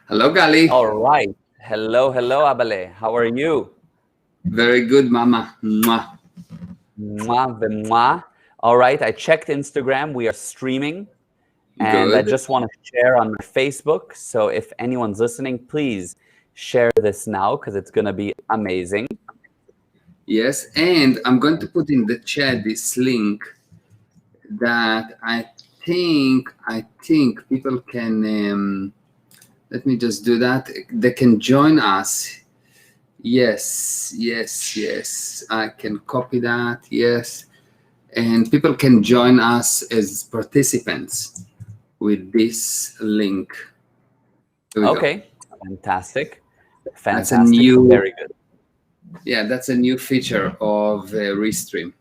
Hello, Gali. All right. Hello, hello, Abale. How are you? Very good, Mama. Mwah. Mwah, the mwah. All right. I checked Instagram. We are streaming, and I Good. just want to share on my Facebook. So if anyone's listening, please share this now because it's going to be amazing. Yes, and I'm going to put in the chat this link that I think people can. Let me just do that. They can join us. Yes. I can copy that. Yes, and people can join us as participants with this link. Here we go. Okay. Fantastic. That's a Fantastic. new. Very good. Yeah, that's a new feature of Restream.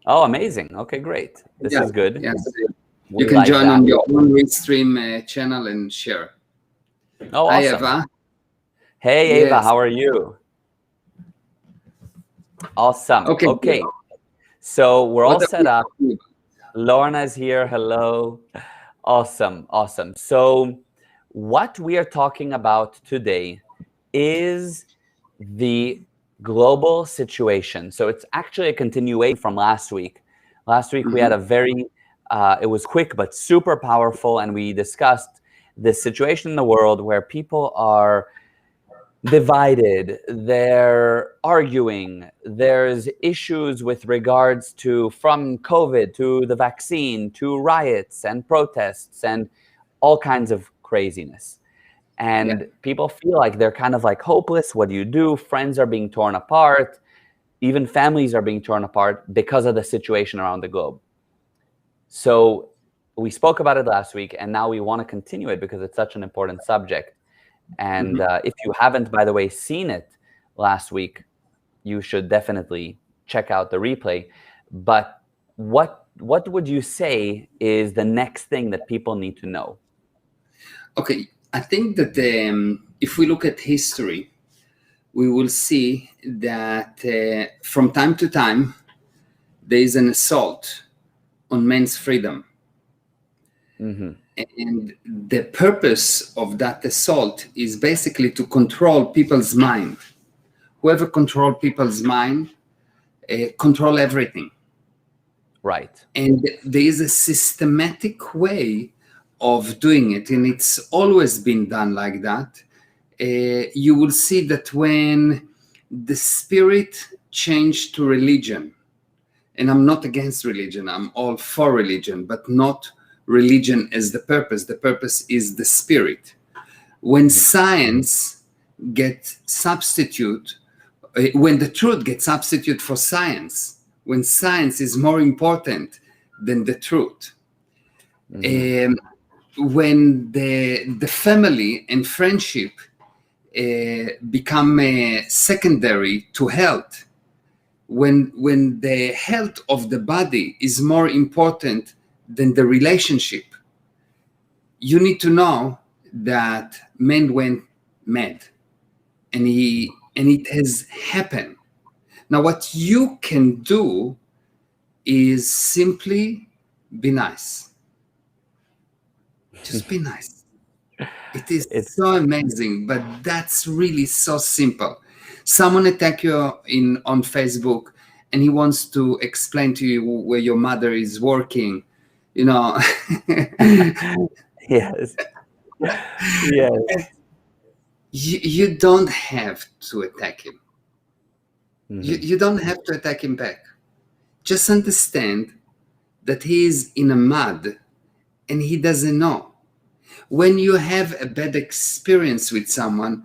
Oh, amazing. Okay, great. This Yeah, is good. yeah. So you We can like join that. on your own Restream channel and share. Oh, Hi, awesome. Eva. Hey, Ava, Yes. how are you? Awesome. Okay. Okay. So we're all What are set we up. talking about? Lorna's here. Hello. Awesome. So, what we are talking about today is the global situation. So, it's actually a continuation from last week. Last week, we had a very, it was quick but super powerful, and we discussed this situation in the world where people are divided, they're arguing, there's issues with regards to from COVID to the vaccine to riots and protests and all kinds of craziness. Yeah. And people feel like they're kind of like hopeless. What do you do? Friends are being torn apart, even families are being torn apart because of the situation around the globe. So we spoke about it last week, and now we want to continue it because it's such an important subject. And if you haven't, by the way, seen it last week, you should definitely check out the replay. But what would you say is the next thing that people need to know? Okay. I think that if we look at history, we will see that from time to time there is an assault on men's freedom. And the purpose of that assault is basically to control people's mind. Whoever control people's mind, control everything. Right. And there is a systematic way of doing it, and it's always been done like that. You will see that when the spirit changed to religion, and I'm not against religion, I'm all for religion, but not religion as the purpose is the spirit. When science gets substitute, when the truth gets substitute for science, when science is more important than the truth, when the family and friendship become secondary to health, when the health of the body is more important than the relationship, you need to know that man went mad, and it has happened. Now, what you can do is simply be nice. Just be nice. It is so amazing, but that's really so simple. Someone attack you on Facebook, and he wants to explain to you where your mother is working. You know, Yes. Yes. you don't have to attack him. You don't have to attack him back. Just understand that he is in a mud and he doesn't know. When you have a bad experience with someone,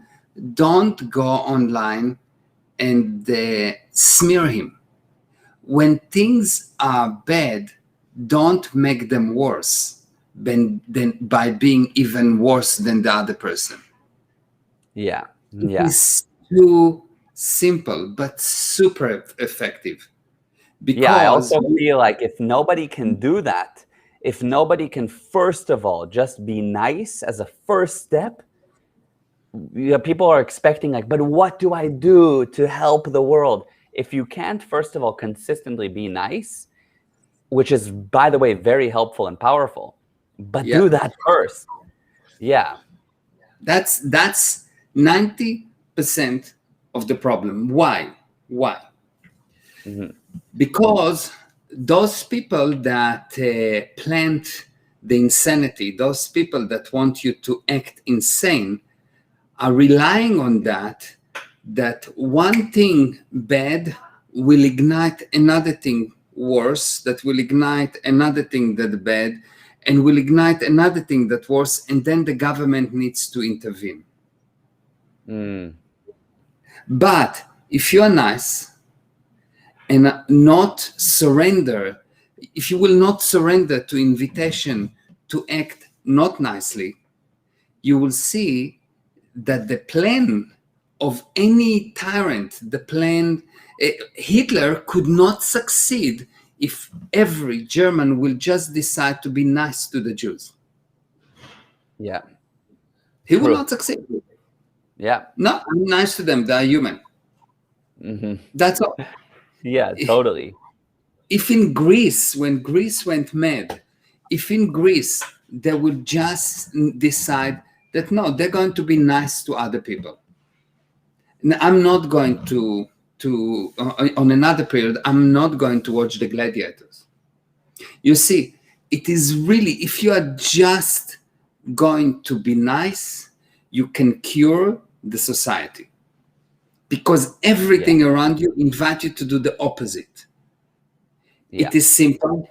don't go online and smear him. When things are bad, don't make them worse than by being even worse than the other person. Yeah. It's too simple, but super effective. Yeah, I Because also feel like if nobody can do that, if nobody can first of all just be nice as a first step, people are expecting like, but what do I do to help the world? If you can't first of all consistently be nice, which is, by the way, very helpful and powerful, but do that first. Yeah. That's 90% of the problem. Why? Why? Mhm. Because those people that plant the insanity, those people that want you to act insane, are relying on that one thing bad will ignite another thing worse, that will ignite another thing that bad, and will ignite another thing that worse, and then the government needs to intervene. Mm. But if you are nice and not surrender, if you will not surrender to invitation to act not nicely, you will see that the plan of any tyrant, the plan, Hitler could not succeed if every German will just decide to be nice to the Jews. Yeah. He will True. not succeed. Yeah. No, I'm nice to them. They are human. Hmm. That's all. Yeah, totally. If in Greece, when Greece went mad, if in Greece they would just decide that no, they're going to be nice to other people. I'm not going to on another period. I'm not going to watch the gladiators. You see, it is really, if you are just going to be nice, you can cure the society because Yeah. everything around you invite you to do the opposite. Yeah. It is simple.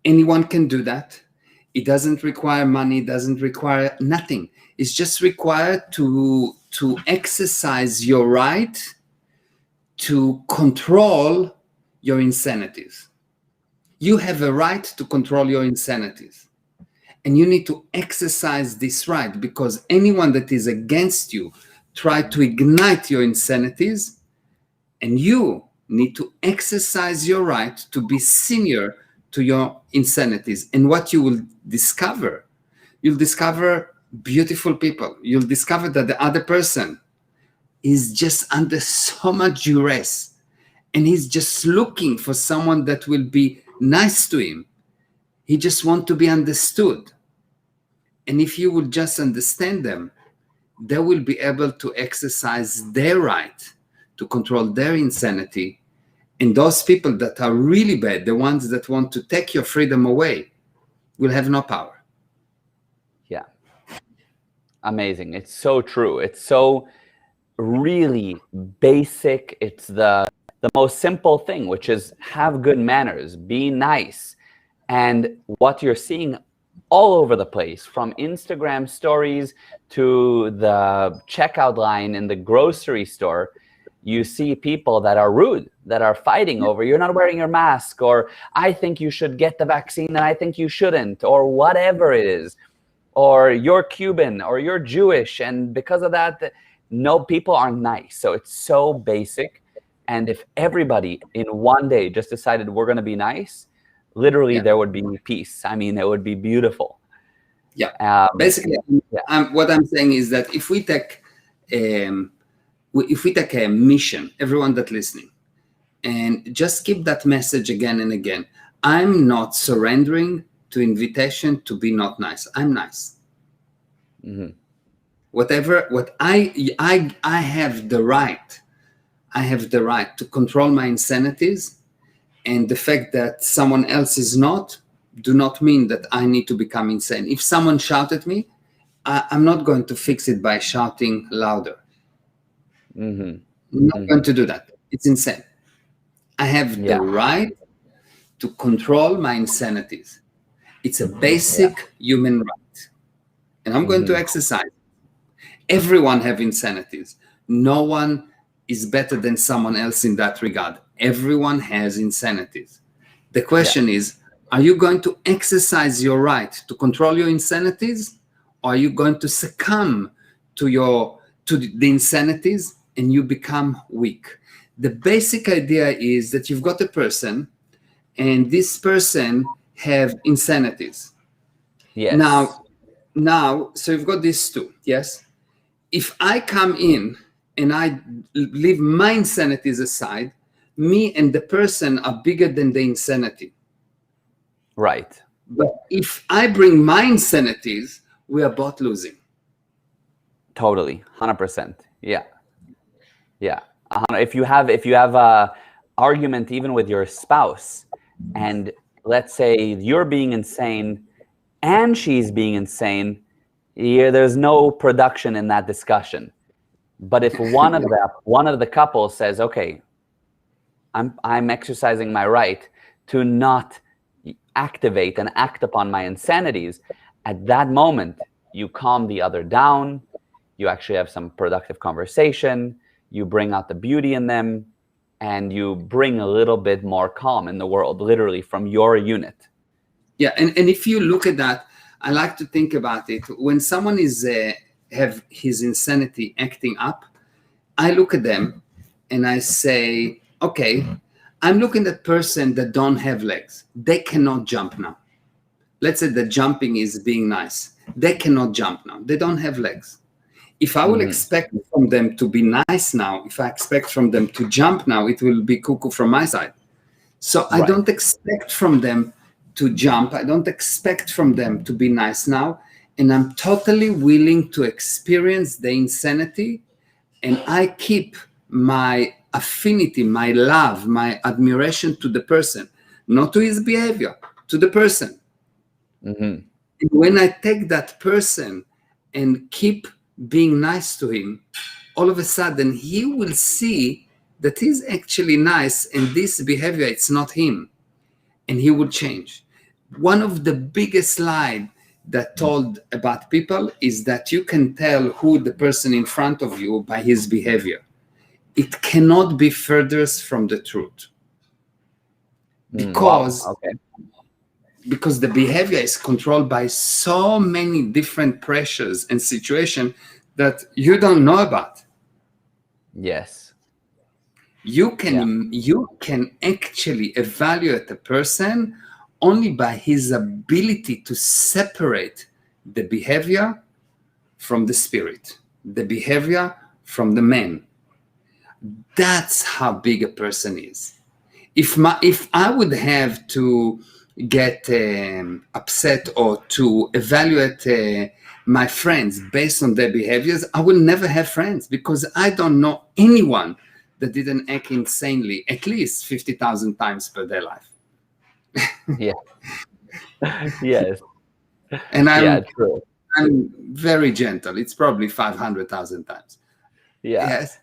Anyone can do that. It doesn't require money, doesn't require nothing. It's just required to exercise your right to control your insanities. You have a right to control your insanities. And you need to exercise this right because anyone that is against you try to ignite your insanities, and you need to exercise your right to be senior to your insanities. And what you will discover, you'll discover beautiful people. You'll discover that the other person is just under so much duress and he's just looking for someone that will be nice to him. He just wants to be understood. And if you will just understand them, they will be able to exercise their right to control their insanity. And those people that are really bad, the ones that want to take your freedom away, will have no power. Yeah. Amazing. It's so true. It's so really basic. It's the most simple thing, which is have good manners, be nice. And what you're seeing all over the place, from Instagram stories to the checkout line in the grocery store, you see people that are rude, that are fighting over you're not wearing your mask, or I think you should get the vaccine and I think you shouldn't, or whatever it is, or you're Cuban or you're Jewish, and because of that, no, people aren't nice. So it's so basic. And if everybody in one day just decided we're going to be nice, literally there would be peace. I mean, it would be beautiful. Yeah. Basically, Yeah. what I'm saying is that if we take a mission, everyone that listening, and just keep that message again and again. I'm not surrendering to invitation to be not nice. I'm nice. Mhm. Whatever, what I have the right. I have the right to control my insanities, and the fact that someone else is not do not mean that I need to become insane. If someone shouted at me, I'm not going to fix it by shouting louder. Mhm. I'm not going Mhm. to do that. It's insane. I have the Yeah. right to control my insanities. It's a Yeah. basic human right. And I'm going to Mhm. exercise. Everyone have insanities. No one is better than someone else in that regard. Everyone has insanities. The Yeah. question is, are you going to exercise your right to control your insanities, or are you going to succumb to the insanities and you become weak? The basic idea is that you've got a person and this person have insanities. Yes. Now, so you've got these two, yes? If I come in and I leave my insanities aside, me and the person are bigger than the insanity. Right. But if I bring my insanities, we are both losing. Totally, 100%. Yeah, yeah. If you have a argument even with your spouse, and let's say you're being insane and she's being insane, yeah, there's no production in that discussion. But if one of the couples says, "Okay, I'm exercising my right to not activate and act upon my insanities," at that moment, you calm the other down. You actually have some productive conversation. You bring out the beauty in them, and you bring a little bit more calm in the world, literally from your unit. Yeah, and if you look at that, I like to think about it. When someone is have his insanity acting up, I look at them and I say, okay, I'm looking at person that don't have legs. They cannot jump now. Let's say the jumping is being nice. They cannot jump now. They don't have legs. If I will expect from them to be nice now, if I expect from them to jump now, it will be cuckoo from my side. So I don't expect from them to jump. I don't expect from them to be nice now. And I'm totally willing to experience the insanity. And I keep my affinity, my love, my admiration to the person, not to his behavior, to the person. And when I take that person and keep being nice to him, all of a sudden he will see that he's actually nice and this behavior, it's not him. And he will change. One of the biggest lies that told about people is that you can tell who the person in front of you by his behavior. It cannot be furthest from the truth. Because because the behavior is controlled by so many different pressures and situations that you don't know about. Yes. You can actually evaluate a person only by his ability to separate the behavior from the spirit, the behavior from the man. That's how big a person is. If I would have to get upset or to evaluate my friends based on their behaviors, I will never have friends, because I don't know anyone that didn't act insanely at least 50,000 times per their life. Yeah. Yes. And true. I'm very gentle. It's probably 500,000 times. Yeah. Yes.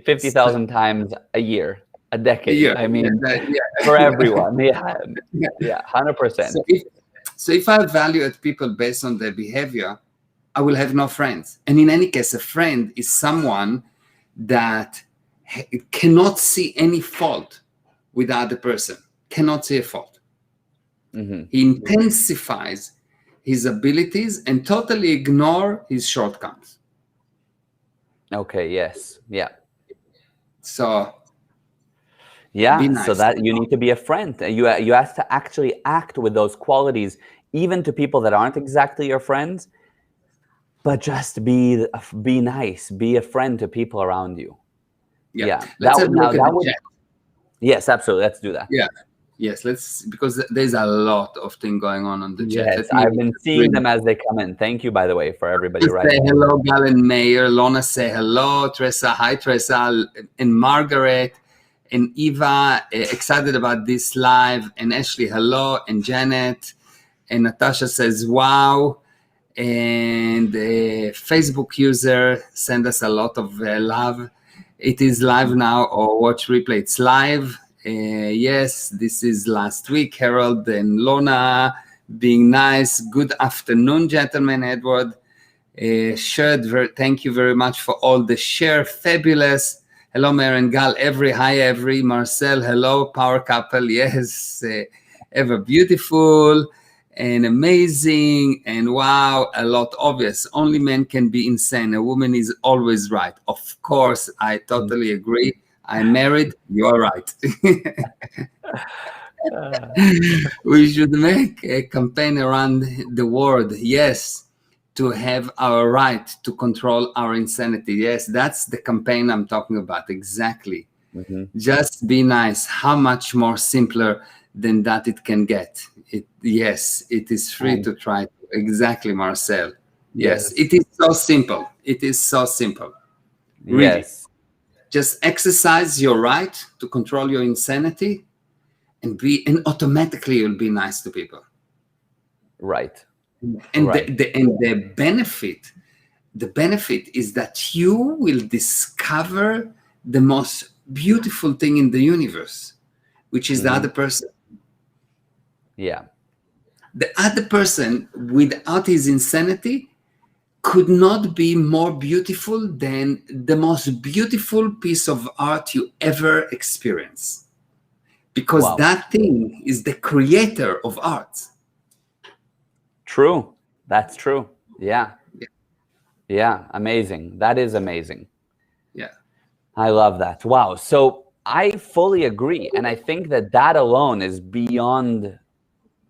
50,000 times a year, a decade. Yeah, I mean, yeah. for everyone. Yeah, 100%. So if I evaluate people based on their behavior, I will have no friends. And in any case, a friend is someone that cannot see any fault with the other person, cannot see a fault. He intensifies his abilities and totally ignore his shortcomings. Okay, yes. Yeah. So so that you need to be a friend. You have to actually act with those qualities, even to people that aren't exactly your friends, but just be nice, be a friend to people around you. Yeah. Let's have a look at the chat. Yes, absolutely. Let's do that. Yeah. Yes, because there's a lot of things going on the chat. Yes, I've been seeing them as they come in. Thank you, by the way, for everybody writing. Say hello, Gal and Mayor. Lona, say hello. Teresa, hi, Teresa. And Margaret and Eva, excited about this live. And Ashley, hello. And Janet. And Natasha says, wow. And Facebook user send us a lot of love. It is live now, or watch replay. It's live. Yes, this is last week. Harold and Lona being nice. Good afternoon, gentlemen. Edward shared. Thank you very much for all the share. Fabulous. Hello, Mayor and Gal. Hi, every. Marcel, hello. Power couple. Yes. Ever beautiful and amazing. And wow, a lot obvious. Only men can be insane. A woman is always right. Of course, I totally agree. I'm married. You're right. We should make a campaign around the world. Yes, to have our right to control our insanity. Yes, that's the campaign I'm talking about. Exactly. Just be nice. How much more simpler than that it can get? Yes, it is free to try. Exactly, Marcel. Yes, Yes. it is so simple. It is so simple. Really. Yes. Just exercise your right to control your insanity and automatically you'll be nice to people. Right. And Right. the benefit is that you will discover the most beautiful thing in the universe, which is the Hmm. other person. Yeah. The other person, without his insanity, could not be more beautiful than the most beautiful piece of art you ever experience. Because Wow. that thing is the creator of art. True. That's true. Yeah. Yeah. Yeah. Amazing. That is amazing. Yeah. I love that. Wow. So I fully agree. And I think that that alone is beyond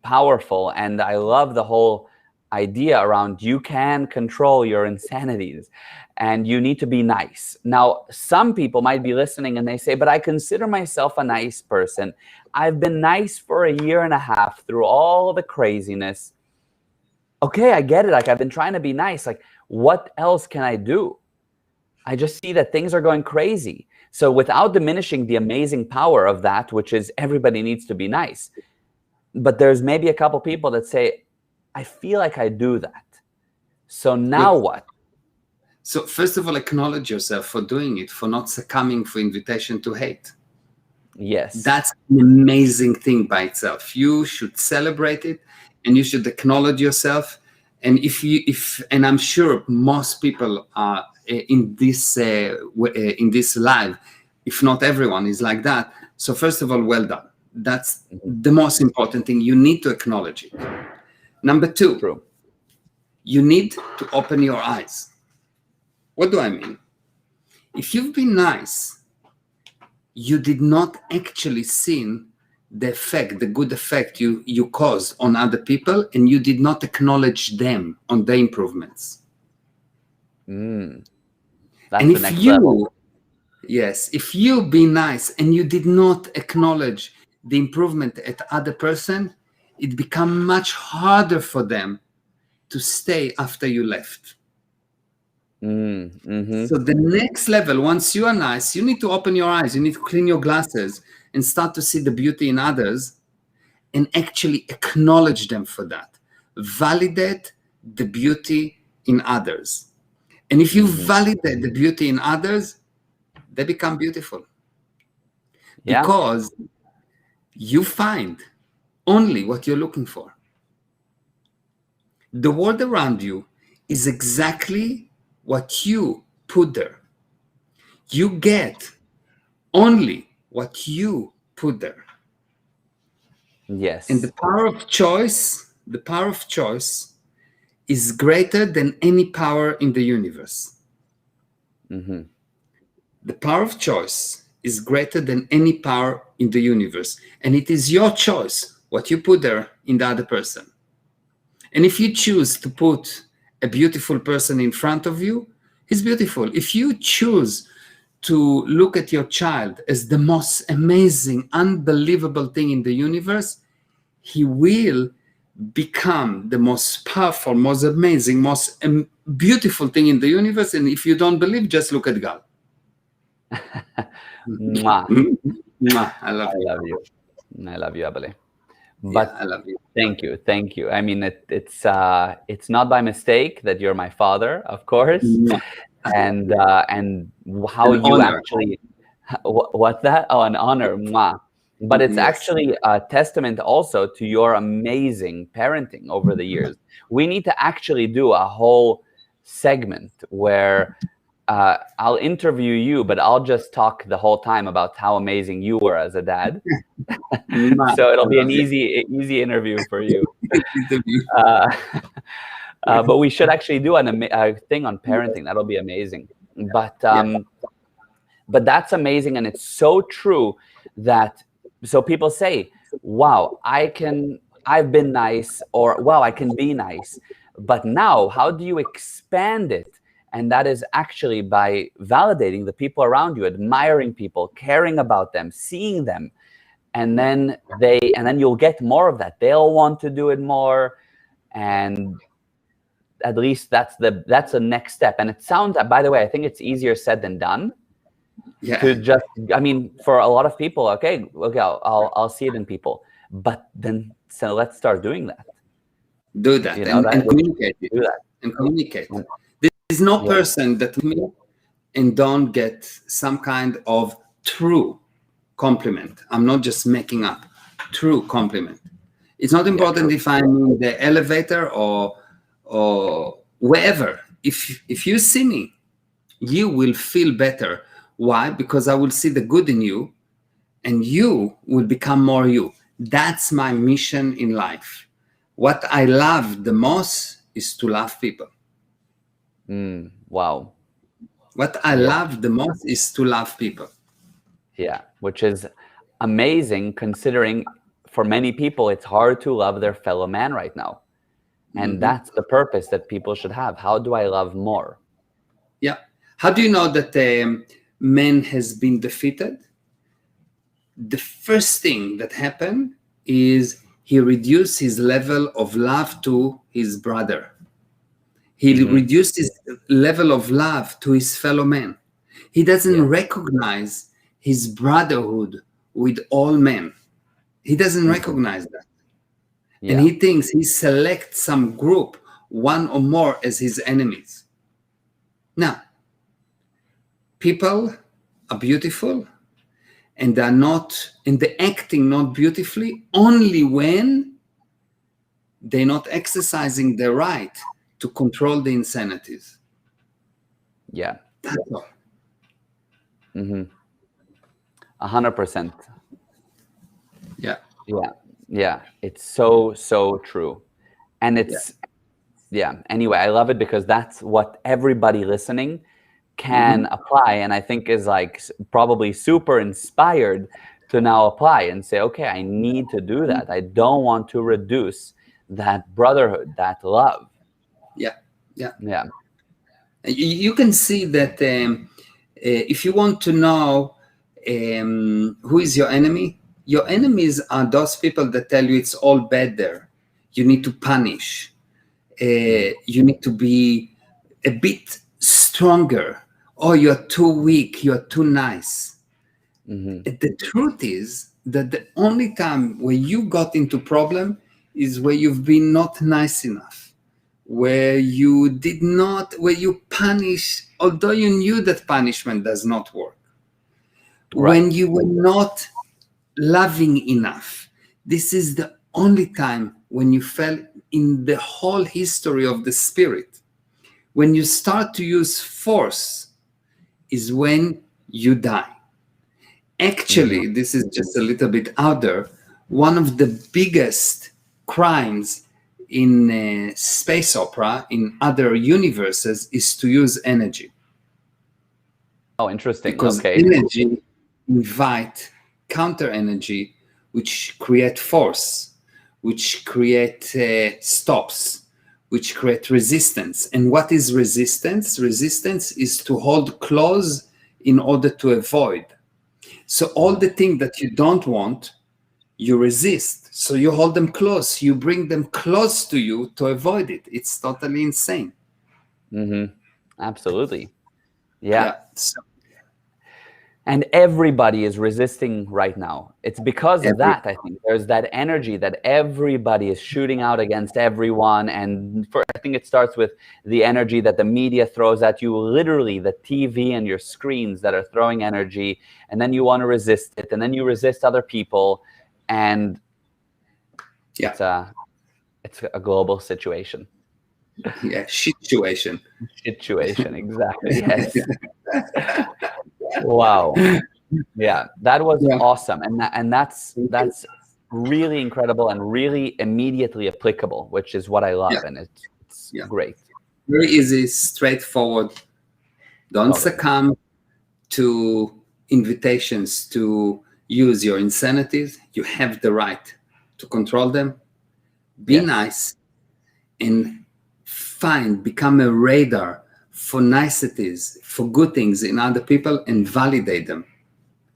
powerful. And I love the whole idea around you can control your insanities and you need to be nice. Now, some people might be listening and they say, but I consider myself a nice person. I've been nice for a year and a half through all the craziness. Okay, I get it. Like, I've been trying to be nice. Like, what else can I do? I just see that things are going crazy. So without diminishing the amazing power of that, which is everybody needs to be nice, but there's maybe a couple people that say, I feel like I do that. So now Good. what? So first of all, acknowledge yourself for doing it, for not succumbing for invitation to hate. Yes. That's an amazing thing by itself. You should celebrate it and you should acknowledge yourself. And and I'm sure most people are in this live, if not everyone is like that. So first of all, well done. That's Mhm. the most important thing. You need to acknowledge it. Number two, True. you need to open your eyes. What do I mean? If you've been nice, you did not actually see the effect, the good effect you caused on other people, and you did not acknowledge them on their improvements. Mm, And that's the if next level. you, yes, if you be nice and you did not acknowledge the improvement at other person, it become much harder for them to stay after you left. Mm-hmm. So the next level, once you are nice, you need to open your eyes, you need to clean your glasses and start to see the beauty in others and actually acknowledge them for that. Validate the beauty in others. And if you Mm-hmm. validate the beauty in others, they become beautiful Yeah. because you find only what you're looking for. The world around you is exactly what you put there. You get only what you put there. And Yes. the power of choice is greater than any power in the universe. Mm-hmm. The power of choice is greater than any power in the universe. And it is your choice what you put there in the other person. And if you choose to put a beautiful person in front of you, he's beautiful. If you choose to look at your child as the most amazing, unbelievable thing in the universe, he will become the most powerful, most amazing, most beautiful thing in the universe. And if you don't believe, just look at God. Mwah. I love I you. love you. I love you, Abale. Yeah, But I love you. thank you. Thank you. I mean, it's not by mistake that you're my father, of course. And how An you honor. actually what's that? Oh, an honor. Mwah. But it's Yes. actually a testament also to your amazing parenting over the years. We need to actually do a whole segment where I'll interview you, but I'll just talk the whole time about how amazing you were as a dad. So I it'll be an love you. easy interview for you. Interview. Uh, but we should actually do a thing on parenting. That'll be amazing. But Yeah. but that's amazing, and it's so true that so people say, "Wow, I've been nice," or "Wow, I can be nice." But now, how do you expand it? And that is actually by validating the people around you, admiring people, caring about them, seeing them, and then you'll get more of that. They'll want to do it more, and at least that's the next step. And it sounds, by the way, I think it's easier said than done. Yeah. To just, I mean, for a lot of people, okay, I'll see it in people, but then so let's start doing that. Do that, You know, and communicate it. do that. And communicate. There's no Yeah. person that me and don't get some kind of true compliment. I'm not just making up. True compliment. It's not important if I'm in the elevator or wherever. If you see me, you will feel better. Why? Because I will see the good in you, and you will become more you. That's my mission in life. What I love the most is to love people. Wow. What I love the most is to love people. Yeah, which is amazing considering for many people it's hard to love their fellow man right now. And that's the purpose that people should have. How do I love more? Yeah. How do you know that man has been defeated? The first thing that happened is he reduced his level of love to his brother. He reduced his level of love to his fellow man. He doesn't recognize his brotherhood with all men. He doesn't recognize that. And he thinks he selects some group, one or more, as his enemies. Now, people are beautiful, and they're acting not beautifully only when they're not exercising their right to control the insanities. Yeah. That's all. 100%. Yeah. Yeah. It's so true. And it's, anyway, I love it because that's what everybody listening can apply. And I think is like probably super inspired to now apply and say, okay, I need to do that. I don't want to reduce that brotherhood, that love. Yeah. You can see that if you want to know who is your enemies are those people that tell you it's all bad there. You need to punish. You need to be a bit stronger. Oh, you're too weak. You're too nice. The truth is that the only time where you got into problem is where you've been not nice enough, where you punish, although you knew that punishment does not work. Right. When you were not loving enough. This is the only time when you fell in the whole history of the spirit. When you start to use force is when you die. Actually, this is just a little bit out there. One of the biggest crimes in space opera, in other universes, is to use energy. Oh, interesting. Because energy invite counter energy, which create force, which create stops, which create resistance. And what is resistance? Resistance is to hold close in order to avoid. So all the things that you don't want, you resist. So you hold them close. You bring them close to you to avoid it. It's totally insane. Absolutely. Yeah. And everybody is resisting right now. It's because of that, I think. There's that energy that everybody is shooting out against everyone. And I think it starts with the energy that the media throws at you, literally the TV and your screens that are throwing energy. And then you want to resist it. And then you resist other people. And it's a global situation. Yeah, situation. Situation, exactly. Yes. Wow. Yeah, that was awesome. And that's really incredible and really immediately applicable, which is what I love. And it's great. Very easy, straightforward. Don't succumb to invitations to use your insanities. You have the right to control them. Be nice and become a radar for niceties, for good things in other people, and validate them.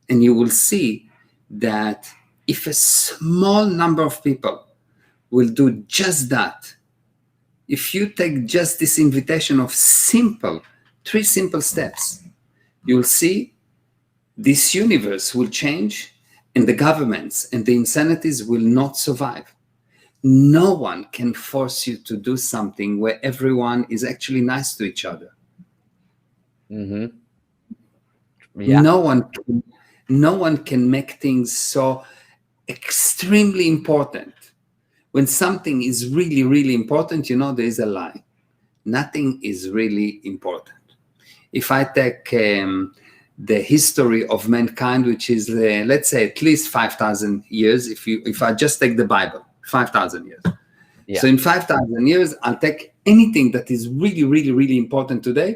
And you will see that if a small number of people will do just that, if you take just this invitation of three simple steps, you'll see this universe will change, and the governments and the insanities will not survive. No one can force you to do something where everyone is actually nice to each other. Yeah. No one can make things so extremely important. When something is really, really important, there is a lie. Nothing is really important. If I take the history of mankind, which is, let's say, at least 5,000 years, if I just take the Bible, 5,000 years. Yeah. So in 5,000 years, I'll take anything that is really, really, really important today.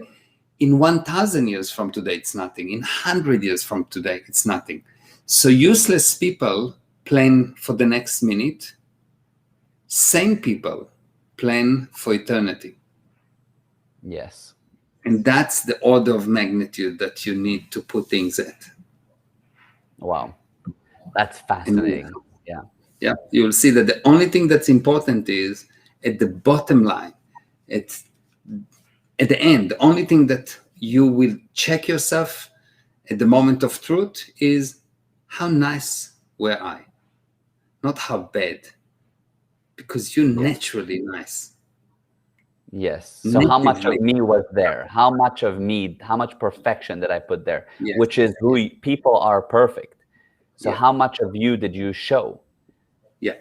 In 1,000 years from today, it's nothing. In 100 years from today, it's nothing. So useless people plan for the next minute. Sane people plan for eternity. Yes. And that's the order of magnitude that you need to put things at. Wow. That's fascinating. Yeah. Yeah. You'll see that the only thing that's important is at the bottom line. It's at the end. The only thing that you will check yourself at the moment of truth is how nice were I, not how bad, because you're naturally nice. Yes. So how much of me was there? How much perfection did I put there? Yes. Which is people are perfect. So how much of you did you show? Yeah.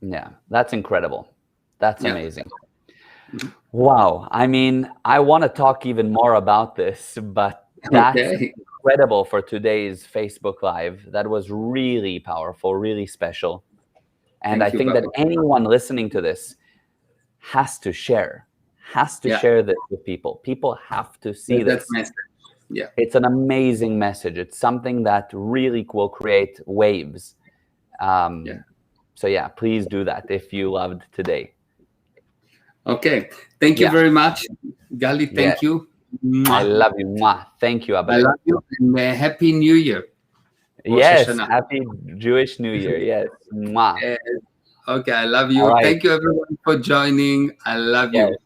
Yeah. That's incredible. That's amazing. Wow. I mean, I want to talk even more about this, but that's incredible for today's Facebook Live. That was really powerful, really special. And I think that anyone listening to this has to share this with people. People have to see this. Yeah. It's an amazing message. It's something that really will create waves. So yeah, please do that if you loved today. Okay. Thank you very much. Gali, thank you. I love you. Thank you, Abba. I love you, and Happy New Year. Yes, Happy Jewish New Year. Yes. Okay, I love you. Right. Thank you, everyone, for joining. I love you.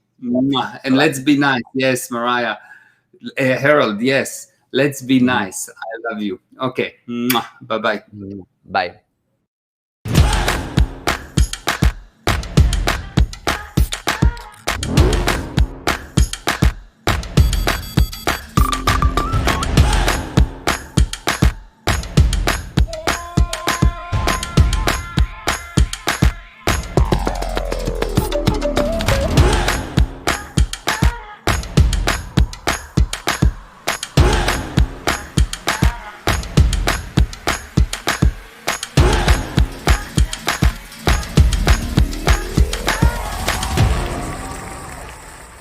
And let's be nice. Yes, Mariah. Harold, yes. Let's be nice. I love you. Okay. Bye-bye. Bye.